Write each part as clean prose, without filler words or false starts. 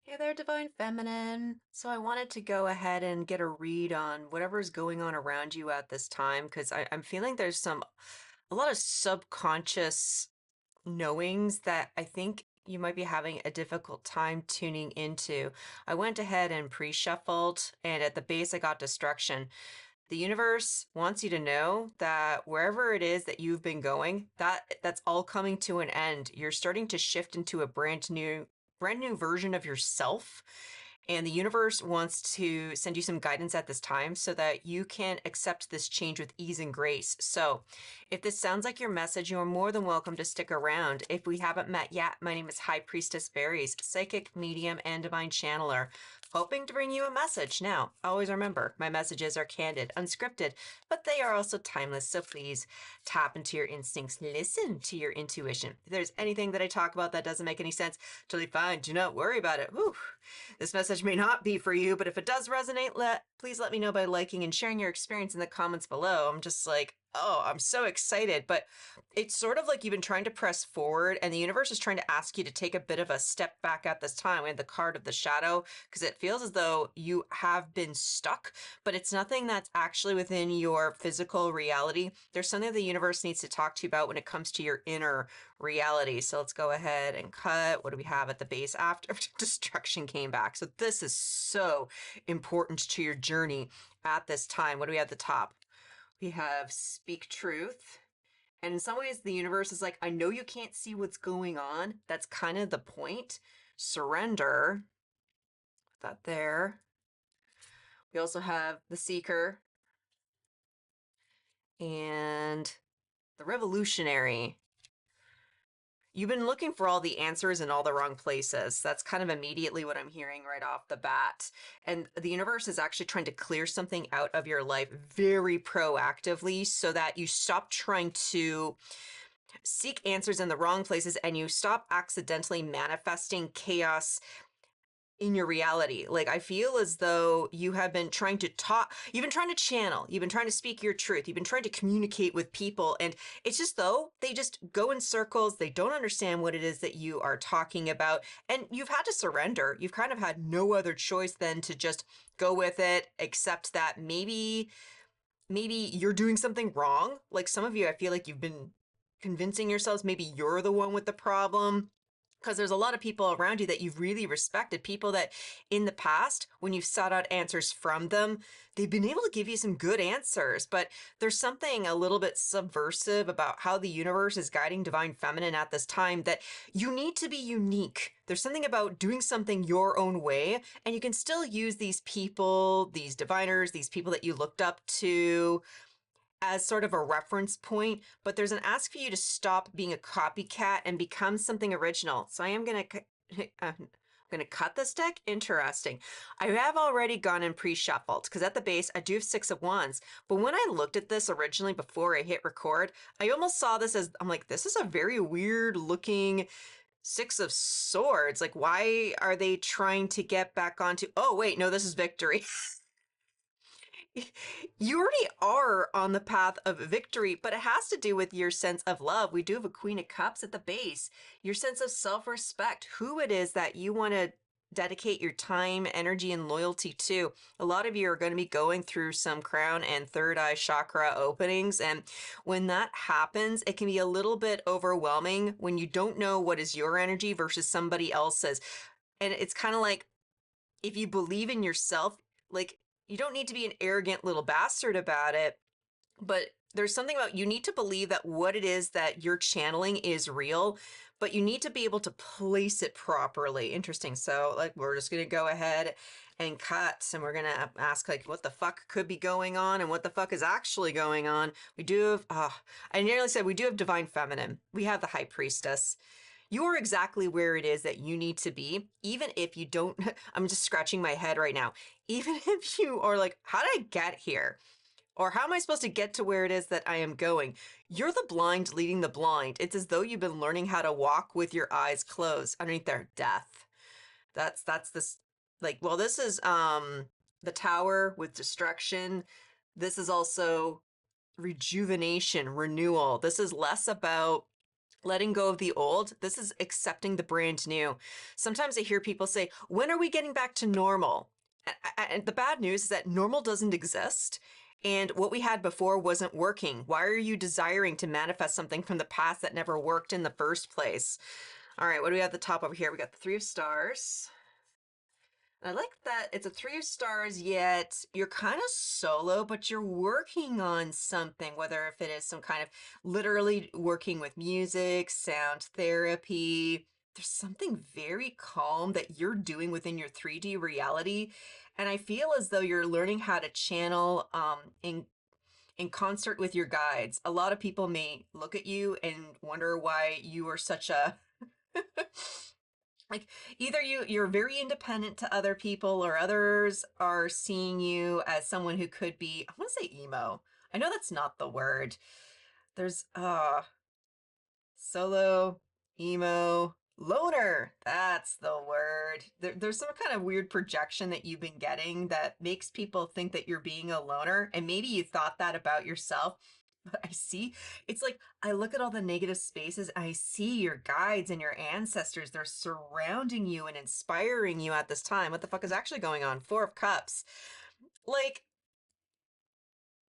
Hey there, Divine Feminine. So I wanted to go ahead and get a read on whatever's going on around you at this time because I'm feeling there's a lot of subconscious knowings that I think you might be having a difficult time tuning into. I went ahead and pre-shuffled, and at the base I got destruction. The universe wants you to know that wherever it is that you've been going, that's all coming to an end. You're starting to shift into a brand new version of yourself. And the universe wants to send you some guidance at this time so that you can accept this change with ease and grace. So, if this sounds like your message, you are more than welcome to stick around. If we haven't met yet, my name is High Priestess Berries, psychic, medium, and divine channeler, hoping to bring you a message. Now, always remember, my messages are candid, unscripted, but they are also timeless. So please tap into your instincts, listen to your intuition. If there's anything that I talk about that doesn't make any sense, totally fine. Do not worry about it. Whew. This message may not be for you, but if it does resonate, please let me know by liking and sharing your experience in the comments below. I'm just like, oh, I'm so excited. But it's sort of like you've been trying to press forward, and the universe is trying to ask you to take a bit of a step back at this time. We have the card of the shadow because it feels as though you have been stuck, but it's nothing that's actually within your physical reality. There's something the universe needs to talk to you about when it comes to your inner reality. So let's go ahead and cut. What do we have at the base after destruction came back? So this is so important to your journey at this time. What do we have at the top? We have speak truth. And in some ways, the universe is like, I know you can't see what's going on. That's kind of the point. Surrender. Put that there. We also have the seeker and the revolutionary. You've been looking for all the answers in all the wrong places. That's kind of immediately what I'm hearing right off the bat. And the universe is actually trying to clear something out of your life very proactively so that you stop trying to seek answers in the wrong places and you stop accidentally manifesting chaos in your reality. Like, I feel as though you have been trying to talk, you've been trying to channel, you've been trying to speak your truth, you've been trying to communicate with people, and it's just though they just go in circles, they don't understand what it is that you are talking about, and you've had to surrender. You've kind of had no other choice than to just go with it, accept that maybe you're doing something wrong. Like, some of you, I feel like you've been convincing yourselves maybe you're the one with the problem, because there's a lot of people around you that you've really respected, people that in the past, when you've sought out answers from them, they've been able to give you some good answers. But there's something a little bit subversive about how the universe is guiding divine feminine at this time, that you need to be unique. There's something about doing something your own way, and you can still use these people, these diviners, these people that you looked up to as sort of a reference point, but there's an ask for you to stop being a copycat and become something original. So I am going to I'm going to cut this deck. Interesting. I have already gone and pre-shuffled because at the base I do have Six of Wands, but when I looked at this originally before I hit record, I almost saw this as, I'm like, this is a very weird looking Six of Swords. Like, why are they trying to get back onto, oh wait, no, this is victory. You already are on the path of victory, but it has to do with your sense of love. We do have a Queen of Cups at the base. Your sense of self-respect, who it is that you want to dedicate your time, energy, and loyalty to. A lot of you are going to be going through some crown and third eye chakra openings. And when that happens, it can be a little bit overwhelming when you don't know what is your energy versus somebody else's. And it's kind of like, if you believe in yourself, like, you don't need to be an arrogant little bastard about it, but there's something about, you need to believe that what it is that you're channeling is real, but you need to be able to place it properly. Interesting. So, like, we're just going to go ahead and cut, and we're going to ask, like, what the fuck could be going on and what the fuck is actually going on. We do have, I nearly said we do have divine feminine. We have the high priestess. You are exactly where it is that you need to be, even if you don't, I'm just scratching my head right now. Even if you are like, how did I get here? Or how am I supposed to get to where it is that I am going? You're the blind leading the blind. It's as though you've been learning how to walk with your eyes closed underneath their death. That's this, like, well, this is the tower with destruction. This is also rejuvenation, renewal. This is less about letting go of the old. This is accepting the brand new. Sometimes I hear people say, when are we getting back to normal? And the bad news is that normal doesn't exist. And what we had before wasn't working. Why are you desiring to manifest something from the past that never worked in the first place? All right, what do we have at the top over here? We got the 3 of stars. I like that it's a 3 of stars, yet you're kind of solo, but you're working on something, whether if it is some kind of literally working with music, sound therapy. There's something very calm that you're doing within your 3D reality. And I feel as though you're learning how to channel in concert with your guides. A lot of people may look at you and wonder why you are such a like either you're very independent to other people or others are seeing you as someone who could be, I want to say emo. I know that's not the word. There's solo, emo, loner. That's the word. There's some kind of weird projection that you've been getting that makes people think that you're being a loner, and maybe you thought that about yourself. But I see, it's like I look at all the negative spaces, I see your guides and your ancestors. They're surrounding you and inspiring you at this time. What the fuck is actually going on? 4 of Cups. Like,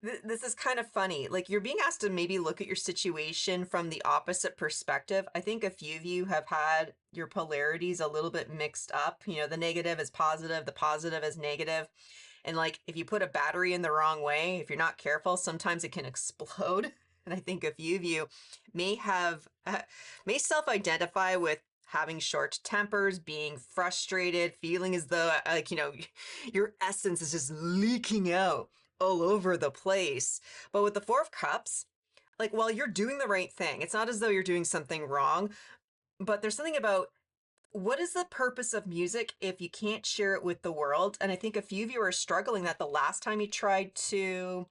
this is kind of funny. Like, you're being asked to maybe look at your situation from the opposite perspective. I think a few of you have had your polarities a little bit mixed up. You know, the negative is positive, the positive is negative. And like, if you put a battery in the wrong way, if you're not careful, sometimes it can explode. And I think a few of you may have, may self-identify with having short tempers, being frustrated, feeling as though, like, your essence is just leaking out all over the place. But with the 4 of Cups, like, while you're doing the right thing, it's not as though you're doing something wrong, but there's something about what is the purpose of music if you can't share it with the world? And I think a few of you are struggling that the last time you tried to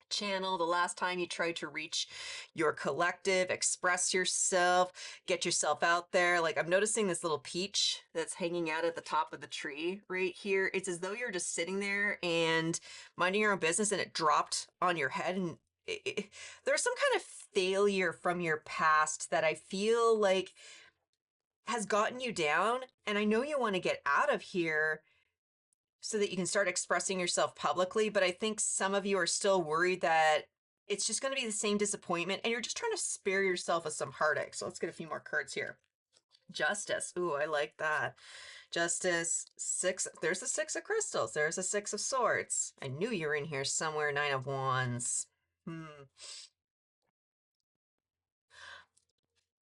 channel, the last time you tried to reach your collective, express yourself, get yourself out there. Like, I'm noticing this little peach that's hanging out at the top of the tree right here. It's as though you're just sitting there and minding your own business and it dropped on your head. And there's some kind of failure from your past that I feel like has gotten you down. And I know you want to get out of here so that you can start expressing yourself publicly. But I think some of you are still worried that it's just going to be the same disappointment and you're just trying to spare yourself of some heartache. So let's get a few more cards here. Justice. Ooh, I like that. Justice, 6. There's a 6 of crystals. There's a 6 of swords. I knew you were in here somewhere. 9 of wands.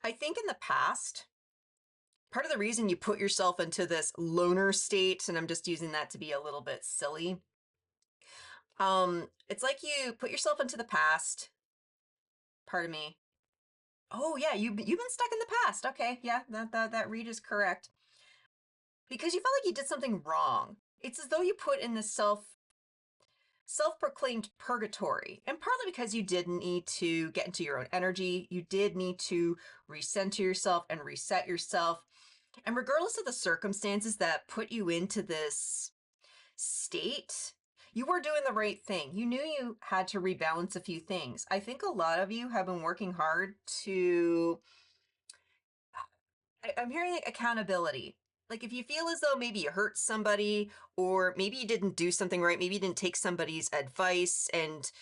I think in the past, part of the reason you put yourself into this loner state, and I'm just using that to be a little bit silly, it's like you put yourself into the past. Pardon me. Oh yeah, you've been stuck in the past. Okay, yeah, that read is correct. Because you felt like you did something wrong. It's as though you put in this self-proclaimed purgatory, and partly because you didn't need to get into your own energy. You did need to recenter yourself and reset yourself. And regardless of the circumstances that put you into this state, you were doing the right thing. You knew you had to rebalance a few things. I think a lot of you have been working hard to, I'm hearing like accountability. Like if you feel as though maybe you hurt somebody or maybe you didn't do something right, maybe you didn't take somebody's advice, and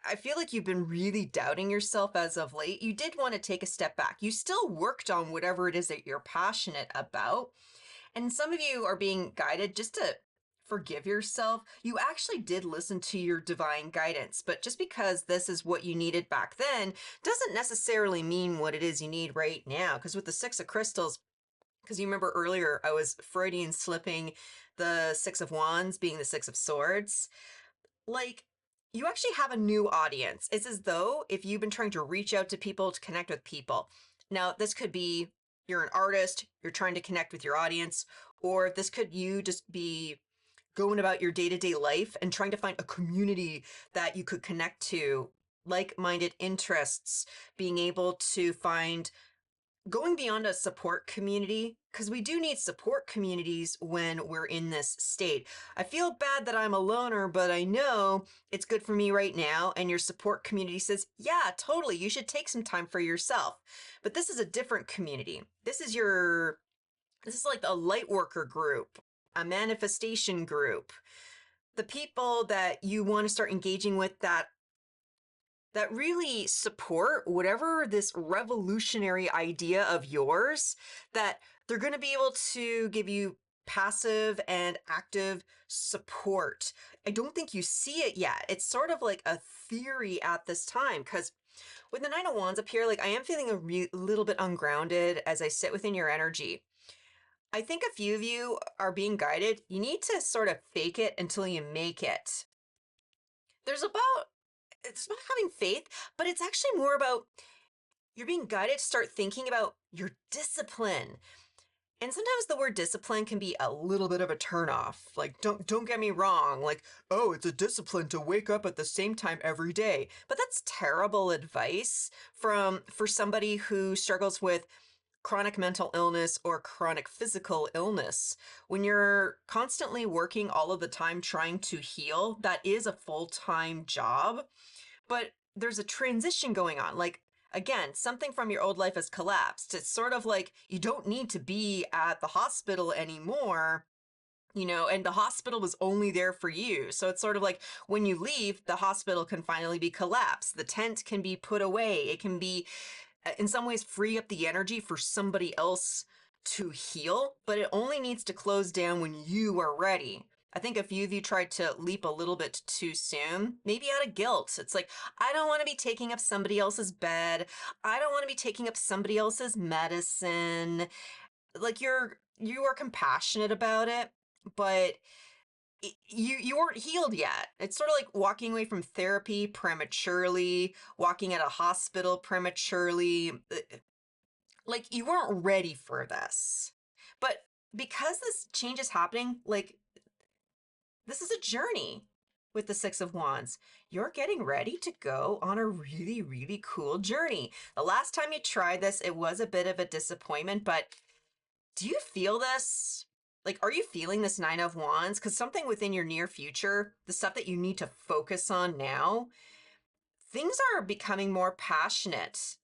I feel like you've been really doubting yourself as of late. You did want to take a step back. You still worked on whatever it is that you're passionate about. And some of you are being guided just to forgive yourself. You actually did listen to your divine guidance, but just because this is what you needed back then doesn't necessarily mean what it is you need right now. Because with the 6 of crystals, because you remember earlier I was Freudian slipping the 6 of wands being the 6 of swords. Like, you actually have a new audience. It's as though if you've been trying to reach out to people, to connect with people. Now, this could be you're an artist, you're trying to connect with your audience, or this could you just be going about your day-to-day life and trying to find a community that you could connect to, like-minded interests, being able to find going beyond a support community, because we do need support communities when we're in this state. I feel bad that I'm a loner, but I know it's good for me right now. And your support community says, yeah, totally. You should take some time for yourself. But this is a different community. This is like a light worker group, a manifestation group. The people that you want to start engaging with that really support whatever this revolutionary idea of yours, that they're going to be able to give you passive and active support. I don't think you see it yet. It's sort of like a theory at this time, because with the Nine of Wands up here, like I am feeling little bit ungrounded as I sit within your energy. I think a few of you are being guided. You need to sort of fake it until you make it. There's about it's about having faith, but it's actually more about you're being guided to start thinking about your discipline. And sometimes the word discipline can be a little bit of a turnoff. Like, don't get me wrong. Like, oh, it's a discipline to wake up at the same time every day. But that's terrible advice for somebody who struggles with chronic mental illness or chronic physical illness. When you're constantly working all of the time trying to heal, that is a full-time job. But there's a transition going on. Like, again, something from your old life has collapsed. It's sort of like you don't need to be at the hospital anymore, and the hospital was only there for you. So it's sort of like when you leave, the hospital can finally be collapsed. The tent can be put away. It can be, in some ways, free up the energy for somebody else to heal, but it only needs to close down when you are ready. I think a few of you tried to leap a little bit too soon, maybe out of guilt. It's like, I don't want to be taking up somebody else's bed. I don't want to be taking up somebody else's medicine. Like you are compassionate about it, but you weren't healed yet. It's sort of like walking away from therapy prematurely, walking at a hospital prematurely. Like you weren't ready for this. But because this change is happening, like this is a journey with the Six of Wands. You're getting ready to go on a really, really cool journey. The last time you tried this, it was a bit of a disappointment, but do you feel this? Like, are you feeling this Nine of Wands? Because something within your near future, the stuff that you need to focus on now, things are becoming more passionate.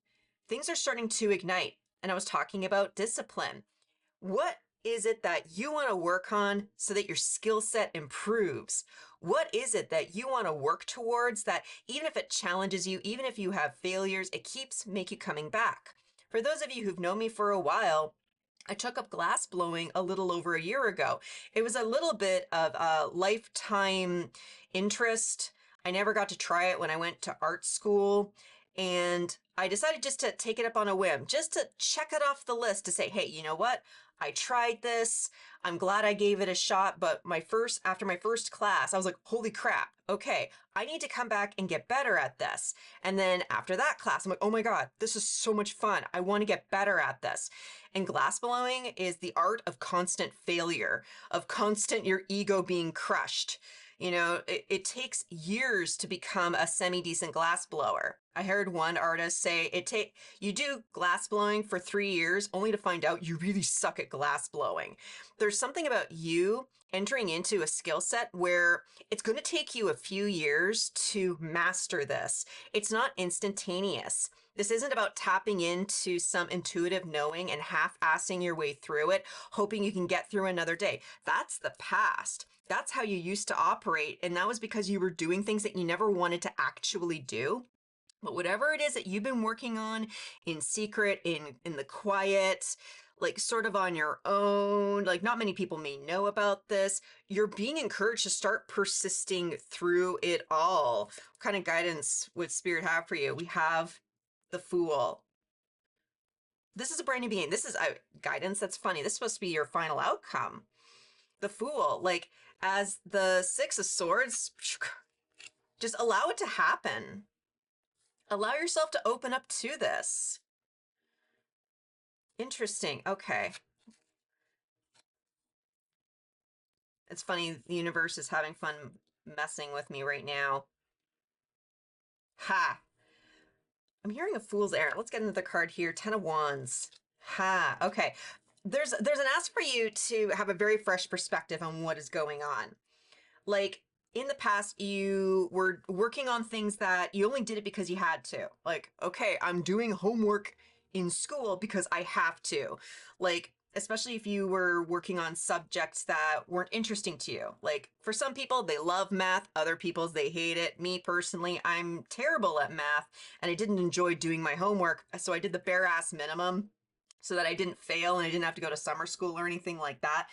Things are starting to ignite. And I was talking about discipline. What is it that you want to work on so that your skill set improves? What is it that you want to work towards that even if it challenges you, even if you have failures, it keeps make you coming back? For those of you who've known me for a while, I took up glass blowing a little over a year ago. It was a little bit of a lifetime interest. I never got to try it when I went to art school. And I decided just to take it up on a whim, just to check it off the list to say, hey, you know what? I tried this. I'm glad I gave it a shot. But after my first class, I was like, holy crap. Okay, I need to come back and get better at this. And then after that class, I'm like, oh my God, this is so much fun. I want to get better at this. And glass blowing is the art of constant failure, of constant your ego being crushed. It takes years to become a semi-decent glass blower. I heard one artist say you do glass blowing for 3 years only to find out you really suck at glass blowing. There's something about you entering into a skill set where it's going to take you a few years to master this. It's not instantaneous. This isn't about tapping into some intuitive knowing and half-assing your way through it, hoping you can get through another day. That's the past. That's how you used to operate, and that was because you were doing things that you never wanted to actually do. But whatever it is that you've been working on in secret, in the quiet, like sort of on your own, like not many people may know about this, you're being encouraged to start persisting through it all. What kind of guidance would Spirit have for you? We have the Fool. This is a brand new beginning. This is guidance. That's funny. This is supposed to be your final outcome. The Fool, like as the Six of Swords, just allow it to happen. Allow yourself to open up to this. Interesting. Okay. It's funny. The universe is having fun messing with me right now. Ha! I'm hearing a Fool's Errand. Let's get into the card here. Ten of Wands. Ha, okay. There's an ask for you to have a very fresh perspective on what is going on. Like in the past, you were working on things that you only did it because you had to. Like, okay, I'm doing homework in school because I have to. Like, especially if you were working on subjects that weren't interesting to you. Like, for some people, they love math, other people, they hate it. Me personally, I'm terrible at math and I didn't enjoy doing my homework. So I did the bare ass minimum so that I didn't fail and I didn't have to go to summer school or anything like that.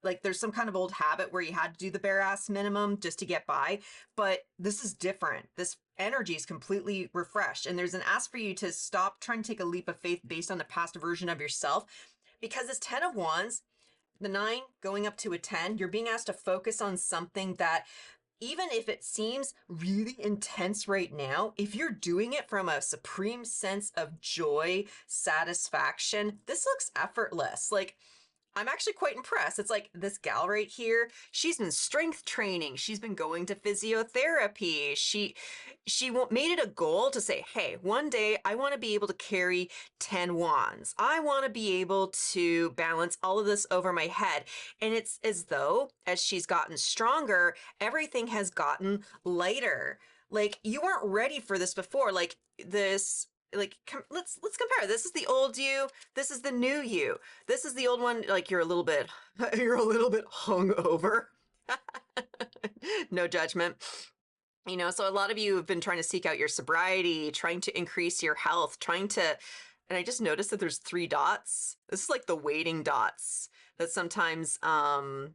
Like there's some kind of old habit where you had to do the bare ass minimum just to get by, but this is different. This energy is completely refreshed, and there's an ask for you to stop trying to take a leap of faith based on the past version of yourself, because this 10 of wands, the 9 going up to a 10, you're being asked to focus on something that, even if it seems really intense right now, if you're doing it from a supreme sense of joy, satisfaction, this looks effortless. Like, I'm actually quite impressed. It's like this gal right here, she's been strength training. She's been going to physiotherapy. She made it a goal to say, "Hey, one day I want to be able to carry 10 wands. I want to be able to balance all of this over my head." And it's as though as she's gotten stronger, everything has gotten lighter. Like you weren't ready for this before. Like this let's compare. This is the old you, this is the new you. This is the old one, like you're a little bit you're a little bit hungover. No judgment. You know, so a lot of you have been trying to seek out your sobriety, trying to increase your health, trying to, and I just noticed that there's 3 dots. This is like the waiting dots that sometimes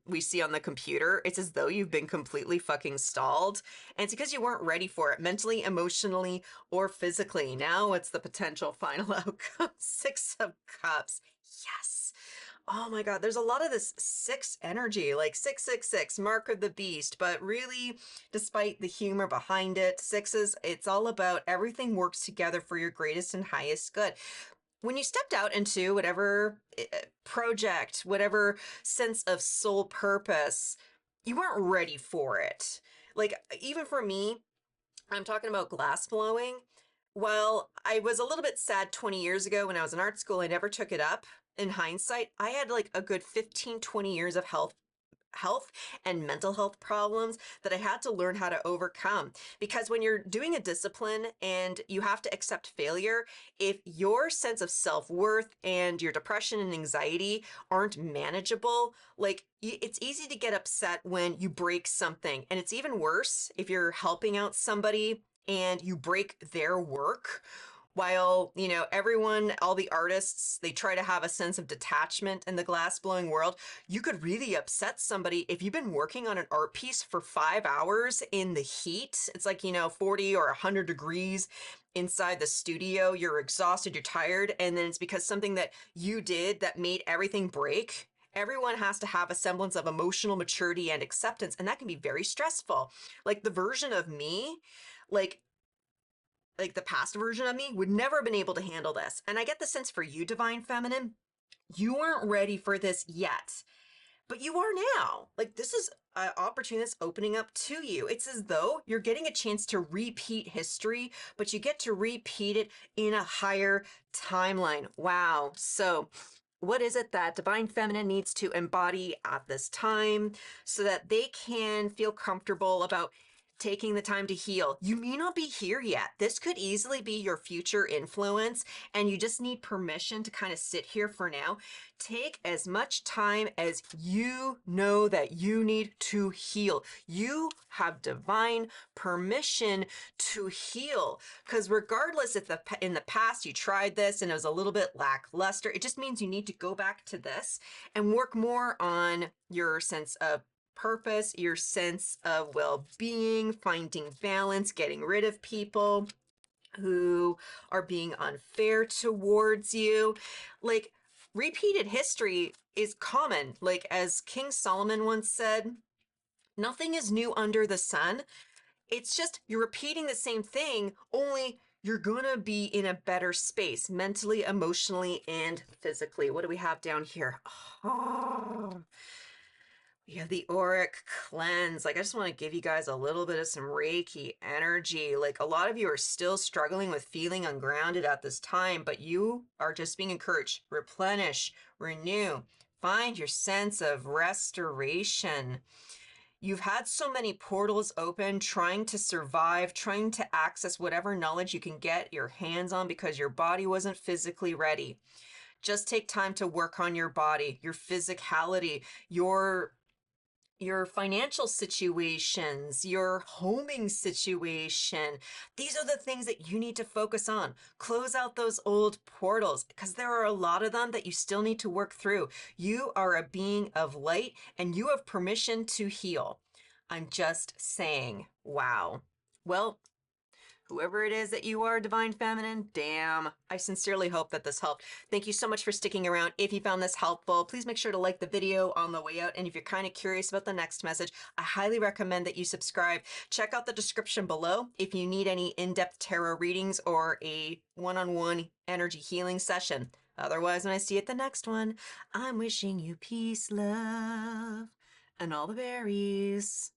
we see on the computer. It's as though you've been completely fucking stalled. And it's because you weren't ready for it mentally, emotionally, or physically. Now it's the potential final outcome. 6 of Cups. Yes. Oh my God, there's a lot of this 6 energy, like 666, mark of the beast, but really, despite the humor behind it, sixes, it's all about everything works together for your greatest and highest good. When you stepped out into whatever project, whatever sense of soul purpose, you weren't ready for it. Like, even for me, I'm talking about glass blowing. Well, I was a little bit sad 20 years ago when I was in art school. I never took it up. In hindsight, I had like a good 15, 20 years of health and mental health problems that I had to learn how to overcome. Because when you're doing a discipline and you have to accept failure, if your sense of self-worth and your depression and anxiety aren't manageable, like it's easy to get upset when you break something. And it's even worse if you're helping out somebody and you break their work. While, you know, everyone, all the artists, they try to have a sense of detachment in the glass blowing world, you could really upset somebody if you've been working on an art piece for 5 hours in the heat. It's like, you know, 40 or 100 degrees inside the studio. You're exhausted, you're tired, and then it's because something that you did that made everything break. Everyone has to have a semblance of emotional maturity and acceptance, and that can be very stressful. Like the version of me, like the past version of me would never have been able to handle this. And I get the sense for you, Divine Feminine, you weren't ready for this yet, but you are now. Like this is an opportunity that's opening up to you. It's as though you're getting a chance to repeat history, but you get to repeat it in a higher timeline. Wow. So what is it that Divine Feminine needs to embody at this time so that they can feel comfortable about taking the time to heal? You may not be here yet. This could easily be your future influence, and you just need permission to kind of sit here for now. Take as much time as you know that you need to heal. You have divine permission to heal, because regardless if in the past you tried this and it was a little bit lackluster, it just means you need to go back to this and work more on your sense of purpose, your sense of well-being, finding balance, getting rid of people who are being unfair towards you. Like repeated history is common. Like as King Solomon once said, nothing is new under the sun. It's just you're repeating the same thing, only you're gonna be in a better space mentally, emotionally, and physically. What do we have down here? Oh, Yeah, the auric cleanse. Like, I just want to give you guys a little bit of some Reiki energy. Like, a lot of you are still struggling with feeling ungrounded at this time, but you are just being encouraged. Replenish, renew, find your sense of restoration. You've had so many portals open, trying to survive, trying to access whatever knowledge you can get your hands on because your body wasn't physically ready. Just take time to work on your body, your physicality, your financial situations, your homing situation. These are the things that you need to focus on. Close out those old portals because there are a lot of them that you still need to work through. You are a being of light and you have permission to heal. I'm just saying, wow. Well, whoever it is that you are, Divine Feminine, damn. I sincerely hope that this helped. Thank you so much for sticking around. If you found this helpful, please make sure to like the video on the way out. And if you're kind of curious about the next message, I highly recommend that you subscribe. Check out the description below if you need any in-depth tarot readings or a one-on-one energy healing session. Otherwise, when I see you at the next one, I'm wishing you peace, love, and all the berries.